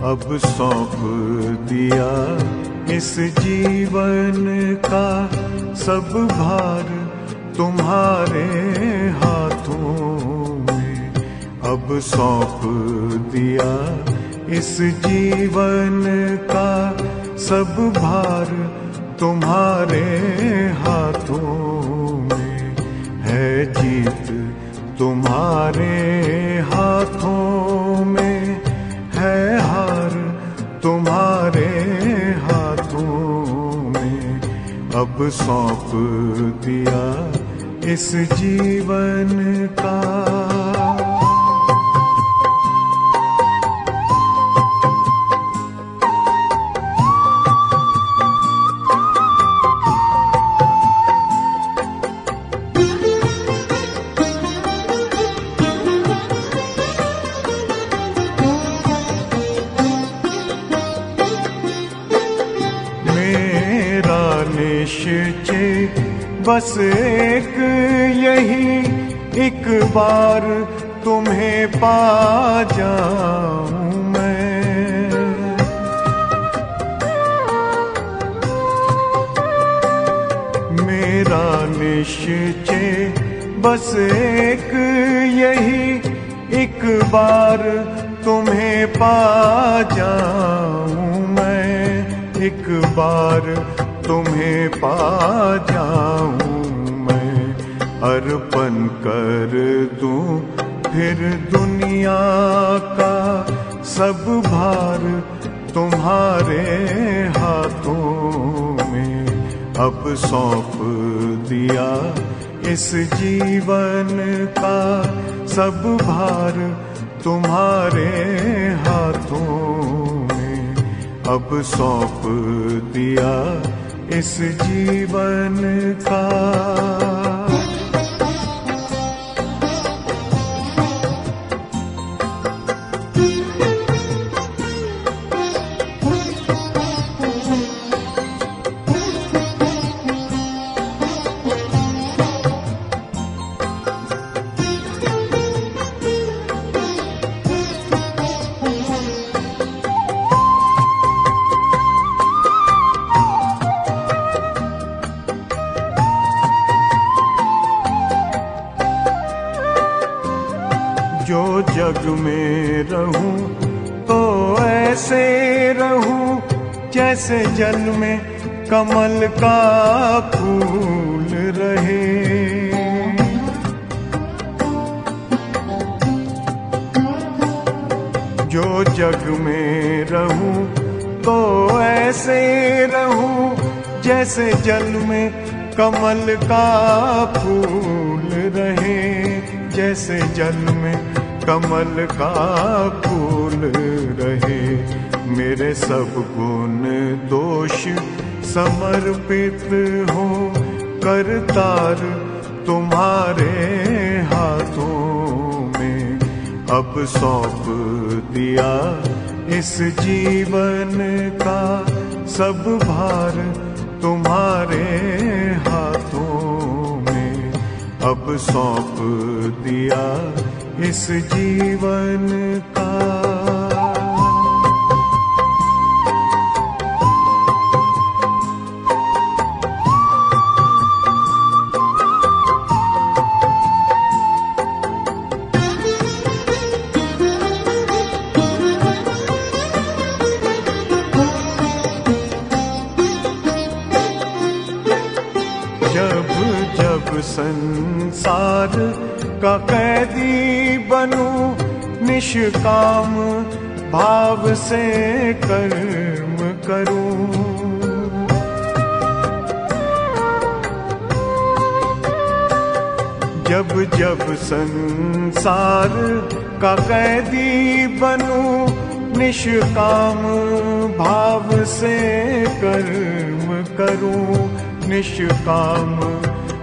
अब सौंप दिया इस जीवन का सब भार तुम्हारे हाथों में। अब सौंप दिया इस जीवन का सब भार तुम्हारे हाथों में। है जीत तुम्हारे हाथों में, है हार तुम्हारे हाथों में। अब सौंप दिया इस जीवन का। निश्चय बस एक यही, एक बार तुम्हें पा जाऊं मैं। मेरा निश्चय बस एक यही, एक बार तुम्हें पा जाऊं मैं। एक बार तुम्हें पा जाऊं मैं। अर्पण कर दूं फिर दुनिया का सब भार तुम्हारे हाथों में। अब सौंप दिया इस जीवन का सब भार तुम्हारे हाथों में। अब सौंप दिया इस जीवन का। जो जग में रहूं तो ऐसे रहूं जैसे जल में कमल का फूल रहे। जो जग में रहूं तो ऐसे रहूं जैसे जल में कमल का फूल रहे। जैसे जल में कमल का फूल रहे। मेरे सब गुण दोष समर्पित हो करतार तुम्हारे हाथों में। अब सौंप दिया इस जीवन का सब भार तुम्हारे हाथों में। अब सौंप दिया इस जीवन का। जब जब संसार का कैदी बनूं निष्काम भाव से कर्म करूं। जब जब संसार का कैदी बनूं निष्काम भाव से कर्म करूं। निष्काम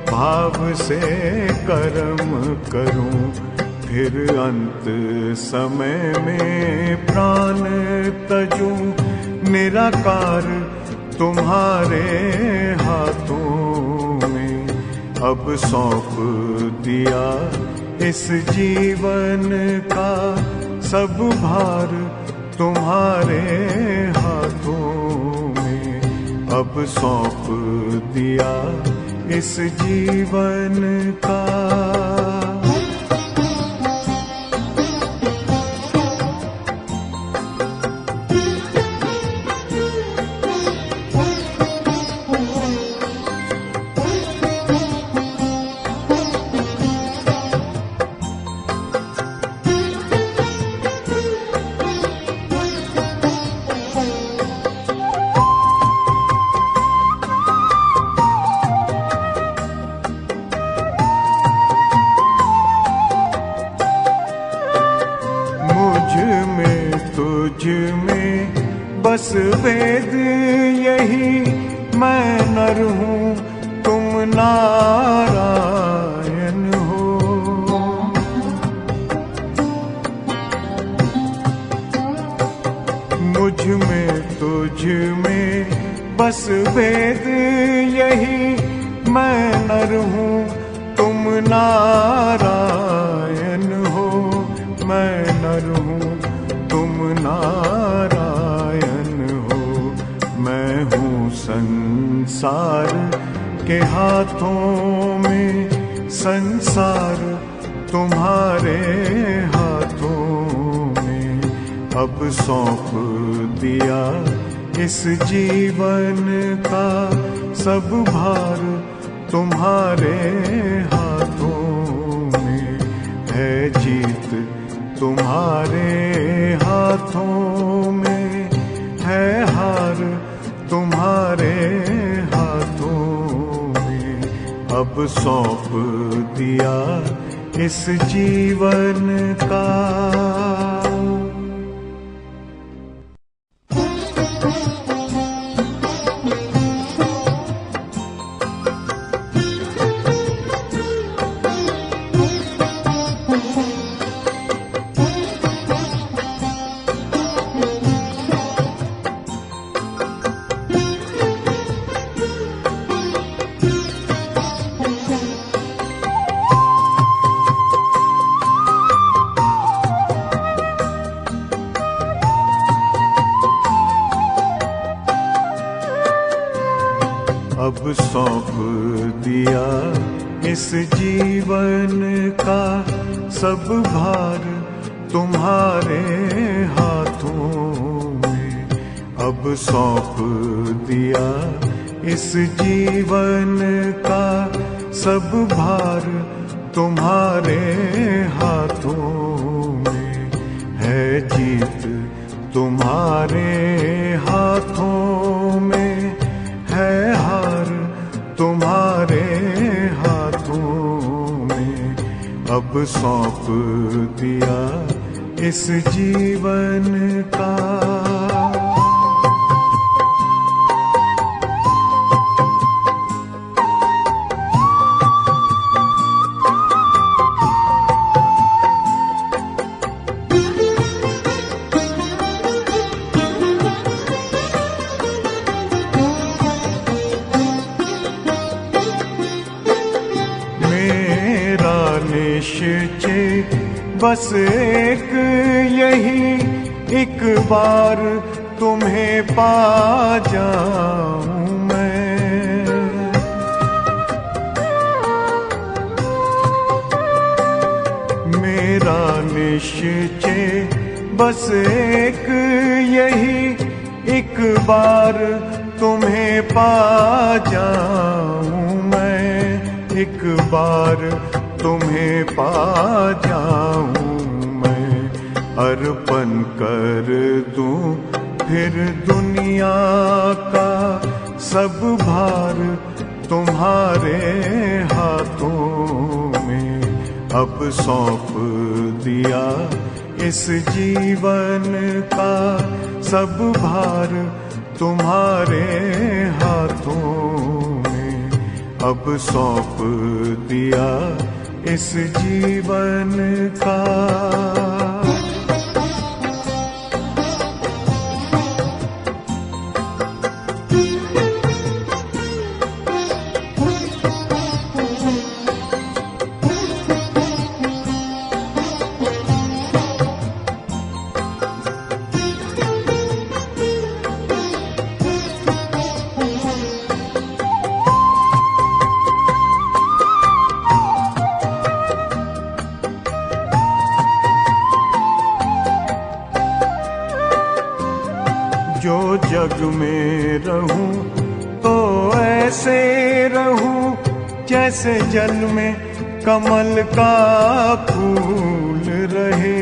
भाव से कर्म करूं। फिर अंत समय में प्राण तजूं निराकार तुम्हारे हाथों में। अब सौंप दिया इस जीवन का सब भार तुम्हारे हाथों में अब सौंप दिया इस जीवन का। तुझ में बस वेद यही, मैं नर हूँ तुम नारायण हो। मुझ में तुझ में बस वेद यही, मैं नर हूँ तुम नारायण हो। मैं नर हूँ तुम नारायण हो। मैं हूँ संसार के हाथों में, संसार तुम्हारे हाथों में अब सौंप दिया इस जीवन का। सब भार तुम्हारे हाथों में है, जीत तुम्हारे हाथों में है, हार तुम्हारे हाथों में अब सौंप दिया इस जीवन का। अब सौंप दिया इस जीवन का सब भार तुम्हारे हाथों में। अब सौंप दिया इस जीवन का सब भार तुम्हारे हाथों में है, जीत तुम्हारे हाथों में है, हार तुम्हारे हाथों में अब सौंप दिया इस जीवन का। निश्चय बस एक यही, एक बार तुम्हें पा जाऊं मैं। मेरा निश्चय बस एक यही, एक बार तुम्हें पा जाऊं मैं। एक बार तुम्हें पा जाऊं मैं, अर्पण कर दूं फिर दुनिया का सब भार तुम्हारे हाथों में। अब सौंप दिया इस जीवन का सब भार तुम्हारे हाथों में। अब सौंप दिया इस जीवन का। जग में रहूं तो ऐसे रहूं जैसे जल में कमल का फूल रहे।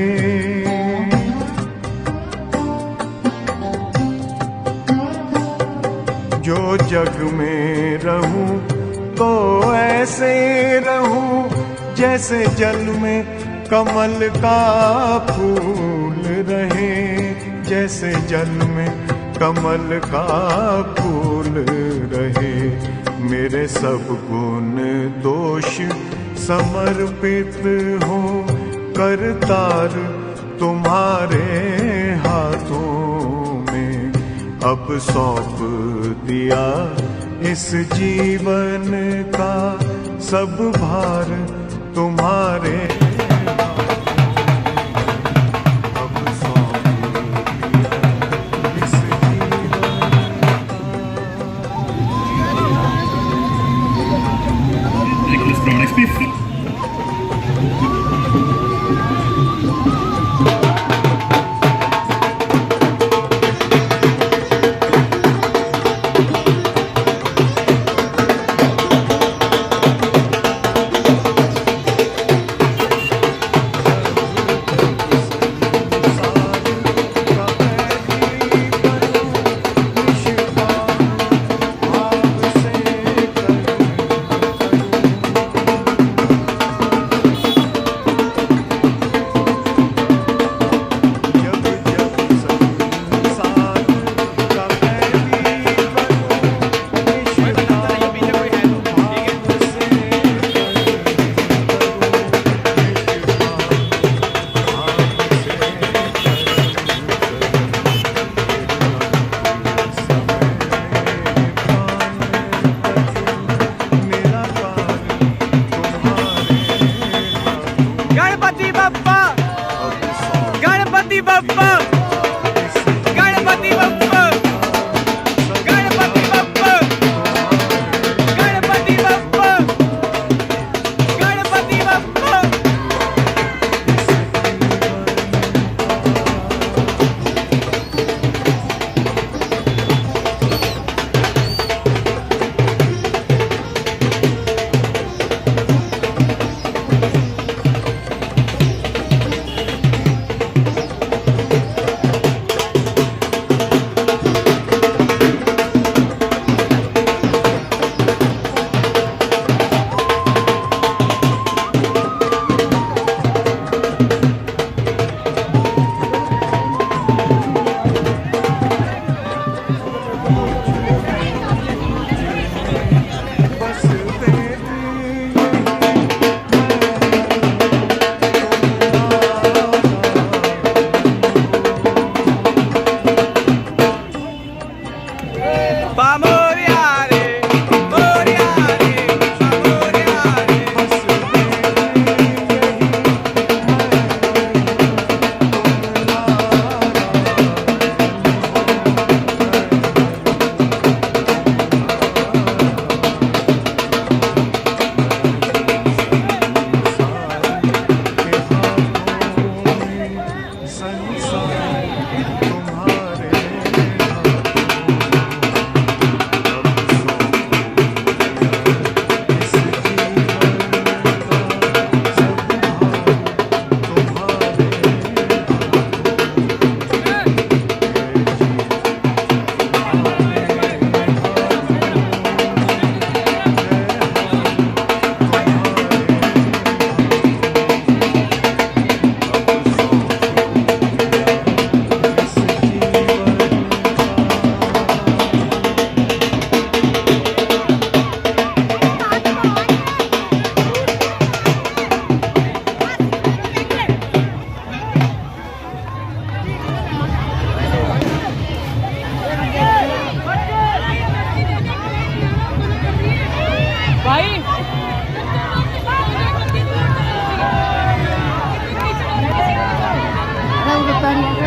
जो जग में रहूं तो ऐसे रहूं जैसे जल में कमल का फूल रहे। जैसे जल में कमल का फूल रहे। मेरे सब गुण दोष समर्पित हो करतार तुम्हारे हाथों में। अब सौंप दिया इस जीवन का सब भार तुम्हारे। अब सौंप दिया इस जीवन का।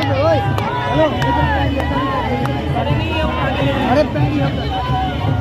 Halo, ayo. Halo, ayo. Ada nih yang ada. Ada nih yang ada.